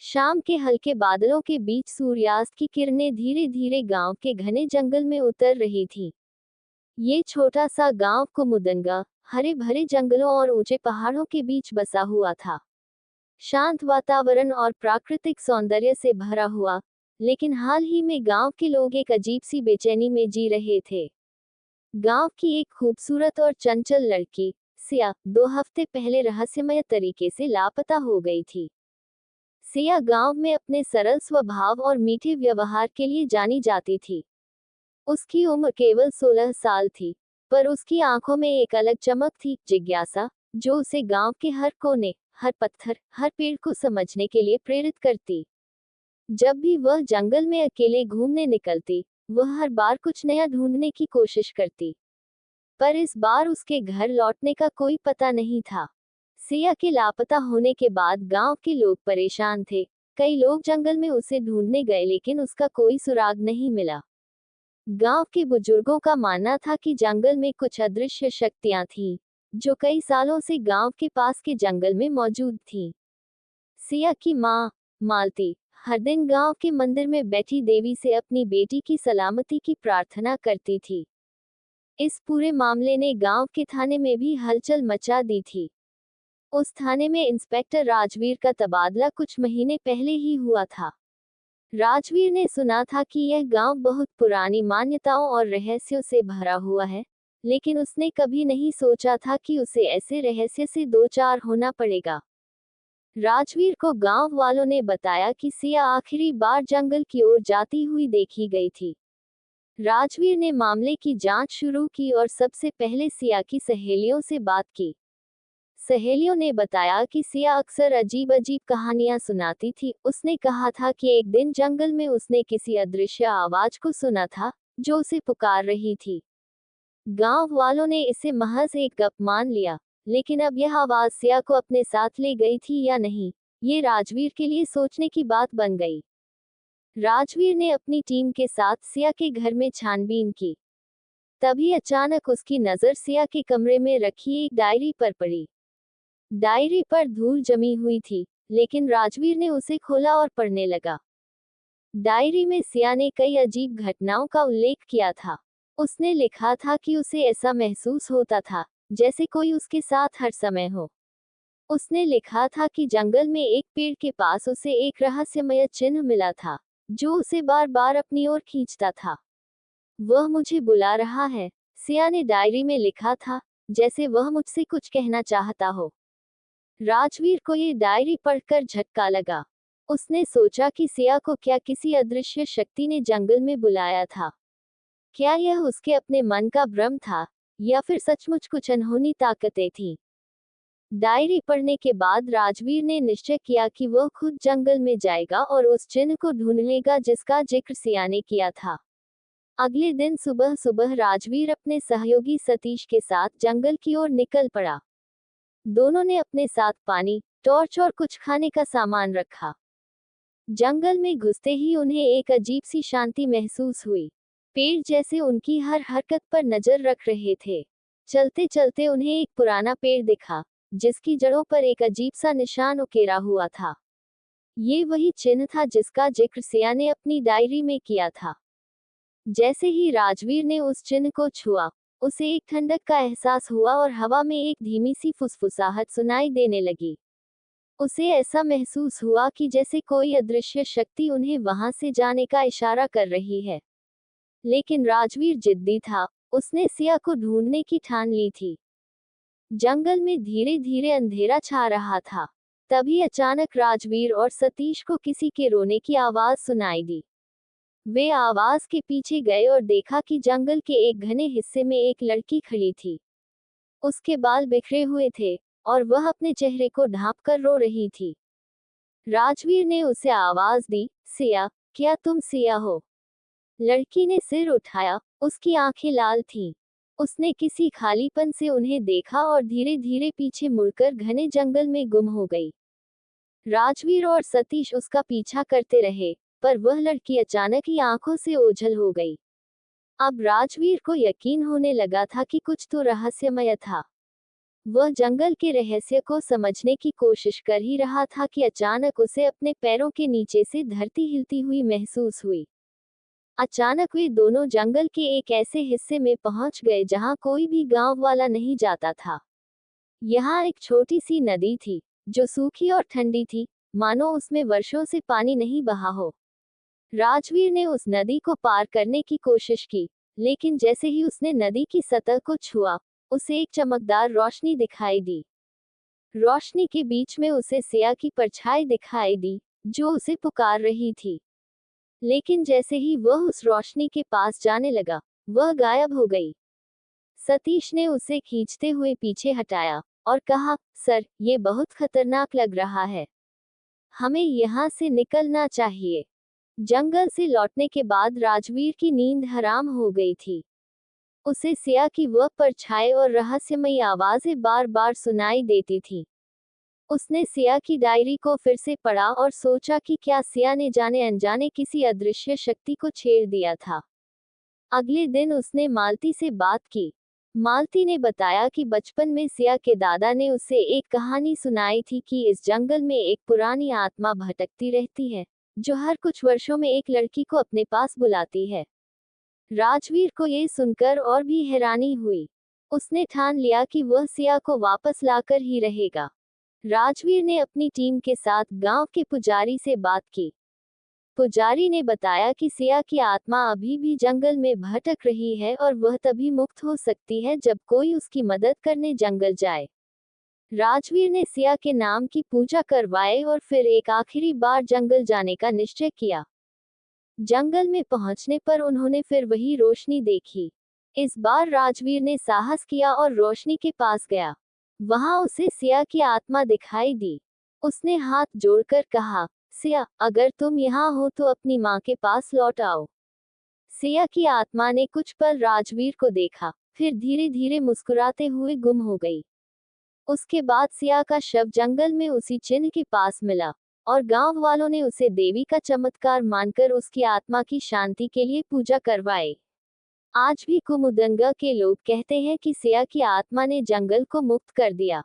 शाम के हल्के बादलों के बीच सूर्यास्त की किरणें धीरे धीरे गांव के घने जंगल में उतर रही थी। ये छोटा सा गांव कुमुदंगा हरे भरे जंगलों और ऊंचे पहाड़ों के बीच बसा हुआ था। शांत वातावरण और प्राकृतिक सौंदर्य से भरा हुआ, लेकिन हाल ही में गांव के लोग एक अजीब सी बेचैनी में जी रहे थे। गांव की एक खूबसूरत और चंचल लड़की सिया 2 हफ्ते पहले रहस्यमय तरीके से लापता हो गई थी। सिया गांव में अपने सरल स्वभाव और मीठे व्यवहार के लिए जानी जाती थी। उसकी उम्र केवल 16 साल थी, पर उसकी आंखों में एक अलग चमक थी, जिज्ञासा, जो उसे गांव के हर कोने, हर पत्थर, हर पेड़ को समझने के लिए प्रेरित करती। जब भी वह जंगल में अकेले घूमने निकलती, वह हर बार कुछ नया ढूंढने की कोशिश करती। पर इस बार उसके घर लौटने का कोई पता नहीं था। सिया के लापता होने के बाद गांव के लोग परेशान थे। कई लोग जंगल में उसे ढूंढने गए, लेकिन उसका कोई सुराग नहीं मिला। गांव के बुजुर्गों का मानना था कि जंगल में कुछ अदृश्य शक्तियां थीं, जो कई सालों से गांव के पास के जंगल में मौजूद थीं। सिया की मां, मालती, हर दिन गांव के मंदिर में बैठी देवी से अपनी बेटी की सलामती की प्रार्थना करती थी। इस पूरे मामले ने गांव के थाने में भी हलचल मचा दी थी। उस थाने में इंस्पेक्टर राजवीर का तबादला कुछ महीने पहले ही हुआ था। राजवीर ने सुना था कि यह गांव बहुत पुरानी मान्यताओं और रहस्यों से भरा हुआ है, लेकिन उसने कभी नहीं सोचा था कि उसे ऐसे रहस्य से दो चार होना पड़ेगा। राजवीर को गांव वालों ने बताया कि सिया आखिरी बार जंगल की ओर जाती हुई देखी गई थी। राजवीर ने मामले की जांच शुरू की और सबसे पहले सिया की सहेलियों से बात की। सहेलियों ने बताया कि सिया अक्सर अजीब अजीब कहानियां सुनाती थी। उसने कहा था कि एक दिन जंगल में उसने किसी अदृश्य आवाज को सुना था, जो उसे पुकार रही थी। गांव वालों ने इसे महज एक गप मान लिया, लेकिन अब यह आवाज सिया को अपने साथ ले गई थी या नहीं, ये राजवीर के लिए सोचने की बात बन गई। राजवीर ने अपनी टीम के साथ सिया के घर में छानबीन की। तभी अचानक उसकी नजर सिया के कमरे में रखी एक डायरी पर पड़ी। डायरी पर धूल जमी हुई थी, लेकिन राजवीर ने उसे खोला और पढ़ने लगा। डायरी में सिया ने कई अजीब घटनाओं का उल्लेख किया था। उसने लिखा था कि उसे ऐसा महसूस होता था जैसे कोई उसके साथ हर समय हो। उसने लिखा था कि जंगल में एक पेड़ के पास उसे एक रहस्यमय चिन्ह मिला था, जो उसे बार बार अपनी ओर खींचता था। वह मुझे बुला रहा है, सिया ने डायरी में लिखा था, जैसे वह मुझसे कुछ कहना चाहता हो। राजवीर को ये डायरी पढ़कर झटका लगा। उसने सोचा कि सिया को क्या किसी अदृश्य शक्ति ने जंगल में बुलाया था। क्या यह उसके अपने मन का भ्रम था, या फिर सचमुच कुछ अनहोनी ताकतें थीं? डायरी पढ़ने के बाद राजवीर ने निश्चय किया कि वह खुद जंगल में जाएगा और उस चिन्ह को ढूंढ लेगा जिसका जिक्र सिया ने किया था। अगले दिन सुबह सुबह राजवीर अपने सहयोगी सतीश के साथ जंगल की ओर निकल पड़ा। दोनों ने अपने साथ पानी, टॉर्च और कुछ खाने का सामान रखा। जंगल में घुसते ही उन्हें एक अजीब सी शांति महसूस हुई। पेड़ जैसे उनकी हर हरकत पर नजर रख रहे थे। चलते चलते उन्हें एक पुराना पेड़ दिखा, जिसकी जड़ों पर एक अजीब सा निशान उकेरा हुआ था। ये वही चिन्ह था जिसका जिक्र सिया ने अपनी डायरी में किया था। जैसे ही राजवीर ने उस चिन्ह को छुआ, उसे एक ठंडक का एहसास हुआ और हवा में एक धीमी सी फुसफुसाहट सुनाई देने लगी। उसे ऐसा महसूस हुआ कि जैसे कोई अदृश्य शक्ति उन्हें वहां से जाने का इशारा कर रही है। लेकिन राजवीर जिद्दी था, उसने सिया को ढूंढने की ठान ली थी। जंगल में धीरे धीरे अंधेरा छा रहा था। तभी अचानक राजवीर और सतीश को किसी के रोने की आवाज सुनाई दी। वे आवाज के पीछे गए और देखा कि जंगल के एक घने हिस्से में एक लड़की खड़ी थी। उसके बाल बिखरे हुए थे, और वह अपने चेहरे को ढांपकर रो रही थी। राजवीर ने उसे आवाज दी, सिया, क्या तुम सिया हो? लड़की ने सिर उठाया, उसकी आंखें लाल थीं। उसने किसी खालीपन से उन्हें देखा और धीरे धीरे पीछे मुड़कर घने जंगल में गुम हो गई। राजवीर और सतीश उसका पीछा करते रहे, पर वह लड़की अचानक ही आंखों से ओझल हो गई। अब राजवीर को यकीन होने लगा था कि कुछ तो रहस्यमय था। वह जंगल के रहस्य को समझने की कोशिश कर ही रहा था कि अचानक उसे अपने पैरों के नीचे से धरती हिलती हुई महसूस हुई। अचानक वे दोनों जंगल के एक ऐसे हिस्से में पहुंच गए जहां कोई भी गांव वाला नहीं जाता था। यहाँ एक छोटी सी नदी थी, जो सूखी और ठंडी थी, मानो उसमें वर्षों से पानी नहीं बहा हो। राजवीर ने उस नदी को पार करने की कोशिश की, लेकिन जैसे ही उसने नदी की सतह को छुआ, उसे एक चमकदार रोशनी दिखाई दी। रोशनी के बीच में उसे सिया की परछाई दिखाई दी, जो उसे पुकार रही थी। लेकिन जैसे ही वह उस रोशनी के पास जाने लगा, वह गायब हो गई। सतीश ने उसे खींचते हुए पीछे हटाया और कहा, सर, ये बहुत खतरनाक लग रहा है। हमें यहाँ से निकलना चाहिए। जंगल से लौटने के बाद राजवीर की नींद हराम हो गई थी। उसे सिया की वह परछाई और रहस्यमयी आवाजें बार बार सुनाई देती थी। उसने सिया की डायरी को फिर से पढ़ा और सोचा कि क्या सिया ने जाने अनजाने किसी अदृश्य शक्ति को छेड़ दिया था। अगले दिन उसने मालती से बात की। मालती ने बताया कि बचपन में सिया के दादा ने उसे एक कहानी सुनाई थी कि इस जंगल में एक पुरानी आत्मा भटकती रहती है, जो हर कुछ वर्षों में एक लड़की को अपने पास बुलाती है। राजवीर को ये सुनकर और भी हैरानी हुई। उसने ठान लिया कि वह सिया को वापस लाकर ही रहेगा। राजवीर ने अपनी टीम के साथ गांव के पुजारी से बात की। पुजारी ने बताया कि सिया की आत्मा अभी भी जंगल में भटक रही है और वह तभी मुक्त हो सकती है जब कोई उसकी मदद करने जंगल जाए। राजवीर ने सिया के नाम की पूजा करवाई और फिर एक आखिरी बार जंगल जाने का निश्चय किया। जंगल में पहुंचने पर उन्होंने फिर वही रोशनी देखी। इस बार राजवीर ने साहस किया और रोशनी के पास गया। वहां उसे सिया की आत्मा दिखाई दी। उसने हाथ जोड़कर कहा, सिया, अगर तुम यहाँ हो तो अपनी माँ के पास लौट आओ। सिया की आत्मा ने कुछ पल राजवीर को देखा, फिर धीरे धीरे मुस्कुराते हुए गुम हो गई। उसके बाद सिया का शव जंगल में उसी चिन्ह के पास मिला, और गांव वालों ने उसे देवी का चमत्कार मानकर उसकी आत्मा की शांति के लिए पूजा करवाई। आज भी कुमुदंगा के लोग कहते हैं कि सिया की आत्मा ने जंगल को मुक्त कर दिया।